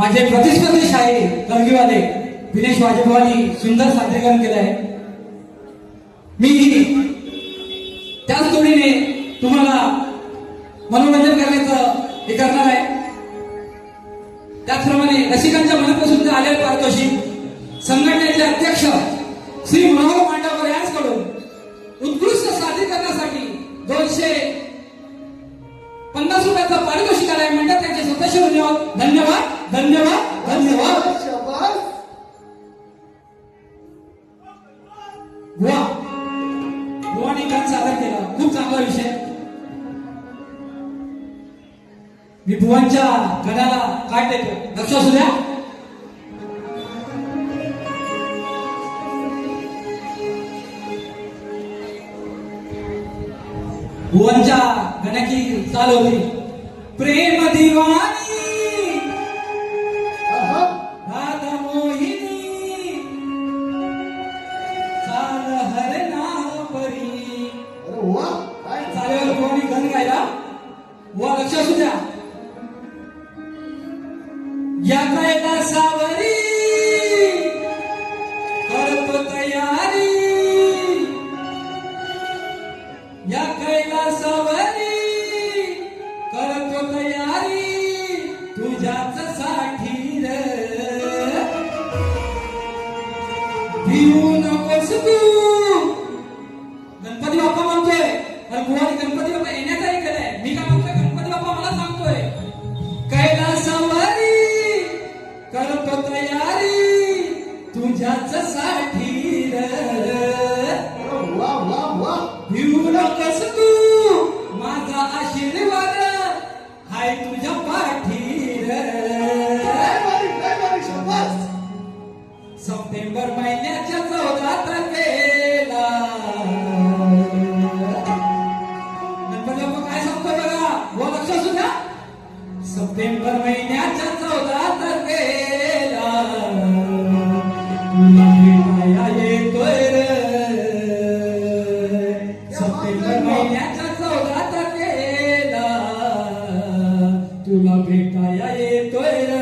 माझे प्रतिस्पर्धी शाहीर कलगीवाले दिनेश वाजेबवानी सुंदर सादरीकरण केलं आहे. मी त्याच तोडीने तुम्हाला मनोरंजन करण्याचं हे करणार आहे. त्याचप्रमाणे रसिकांच्या मनापासून आलेले पारितोषिक संघटनेचे अध्यक्ष श्री मनोहर मांडवकर यांच्याकडून उत्कृष्ट सादरीकरणासाठी 250 रुपयाचा पारितोषिक आलाय. म्हणतात त्यांचे स्वतःचे धन्यवाद धन्यवाद धन्यवाद धन्यवाद. बुवानी गाणं सादर केला, खूप चांगला विषय. मी बुवांच्या गणाला काय देतो लक्ष असू द्या. बुवांच्या गणाची चाल होती. प्रेम दिवानी राधा मोहिनी चाल हरणा परी. चालेवर बुवानी गण गायला. बुवा लक्ष असू द्या. या कैलासावरी करतो तयारी, या कैलासावरी करतो तयारी तुझ्याच साठी रे. भिवू नकोस तू. गणपती बाप्पा म्हणतोय, पण बुवानी गणपती बाप्पा येण्याचाही केलंय. मी काय म्हणतोय, गणपती बाप्पा मला सांगतोय कैलासावरी करतो तयारी तुझ्याच साठी रे. भिवू नकोस तू, माझा आशीर्वाद हाय तुझ्या पाठी रे. सप्टेंबर महिन्याच्या 14 तारखेला गणपती बाप्पा काय सांगतोय बघा. व लक्ष असू द्या. सप्टेंबर महिन्याच्या 14 तारखेला तुला भेटाया येतोय रे. सप्टेंबर महिन्याच्या 14 तारखेला तुला भेटाया येतोय रे.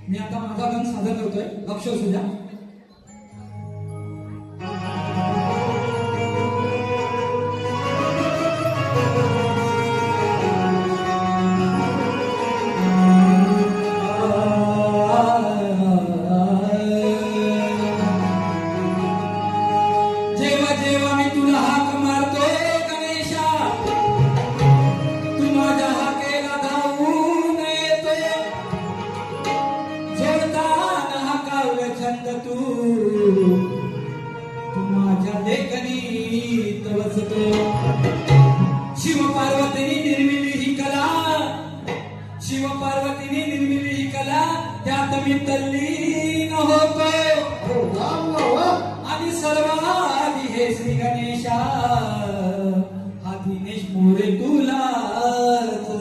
मी आता माझा गण सादर करतोय. लक्ष असू द्या. जेव्हा जेव्हा मी तुला हाक मारतोय गणेशा, तू माझ्या हाकेला धावून येतोय. जोरदार हाकावलं छंद तू माझ्या लेखनीत बसतो. शिव पार्वतीने निर्मिली ही कला, शिव पार्वतीने निर्मिली ही कला, त्यात मी तल्लीन होतो. आणि सर्वाधी हे श्री गणेशा, हा दिनेश मोरे तुला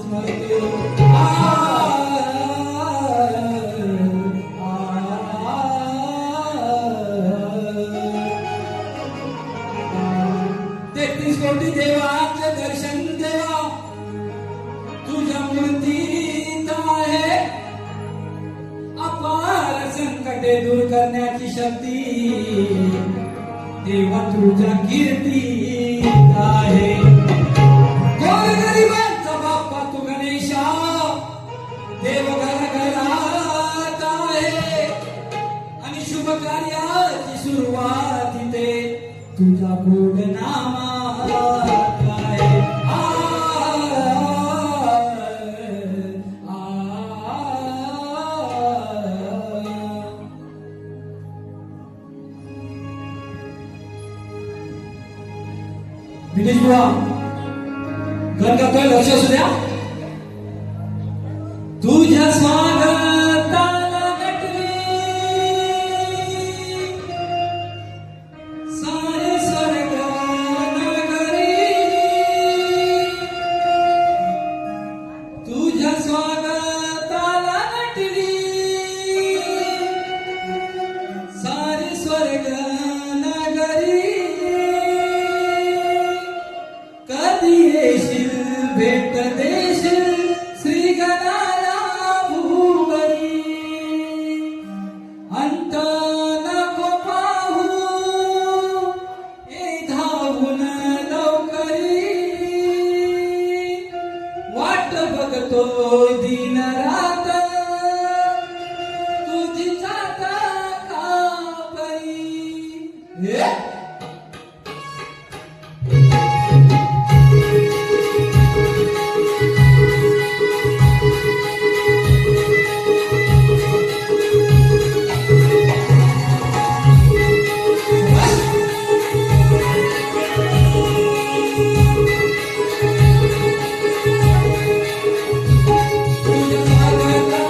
स्मरतो. कोटी देवाचे दर्शन देवा तुझ्या मूर्तीत आहे. अपार संकट ते दूर करण्याची शक्ती देवा तुझ्या कीर्ती आहे. गोरगरिबांचा बाप्पा तू गणेशा देव घराघरात आहे आणि शुभ कार्याची सुरुवात इथे तुझा गोड नामात आहे. दिनेश बुवा गण गातोय, लक्ष असू द्या. तुझ्या स्वागताला नटली सारे स्वर्ग नगरी. तुझ्या स्वागताला नटली सारे स्वर्ग नगरी. कधी येशील भेट देशील श्री गणाला भुवरी. अंत नको पाहू ए धावून लवकरी. वाट बघतो दिन रात तुझी जाता कापरी. तुझ्या स्वागताला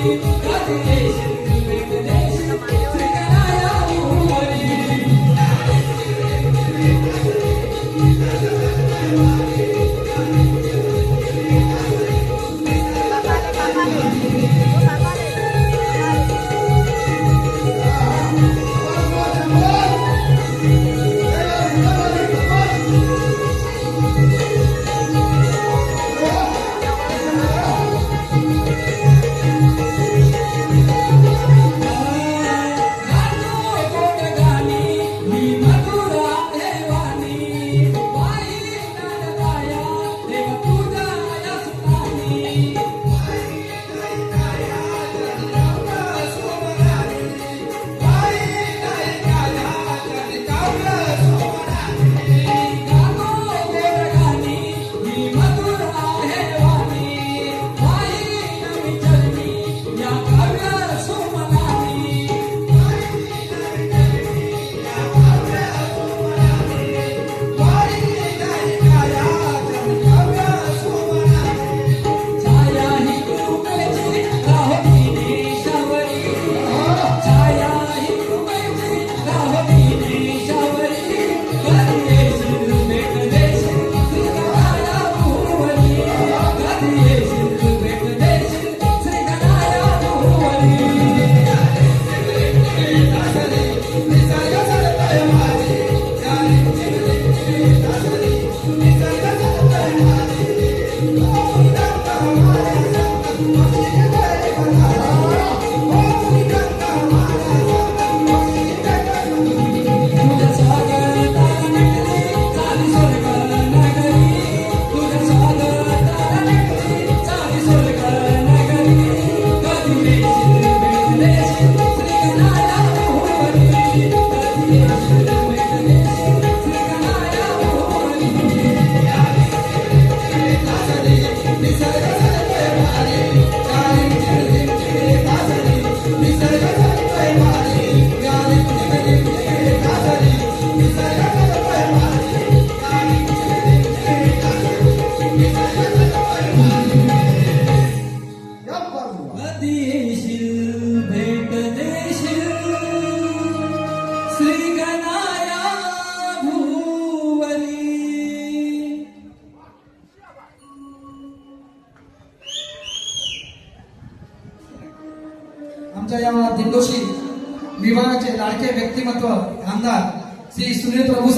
कधी येशील भेट देशील श्रीगणाया भुवरी. कधी येशील भेट देशील श्रीगणाया भुवरी. आमच्या या दिंडोशी विभागाचे लाडके व्यक्तिमत्व आमदार श्री सुनील प्रभू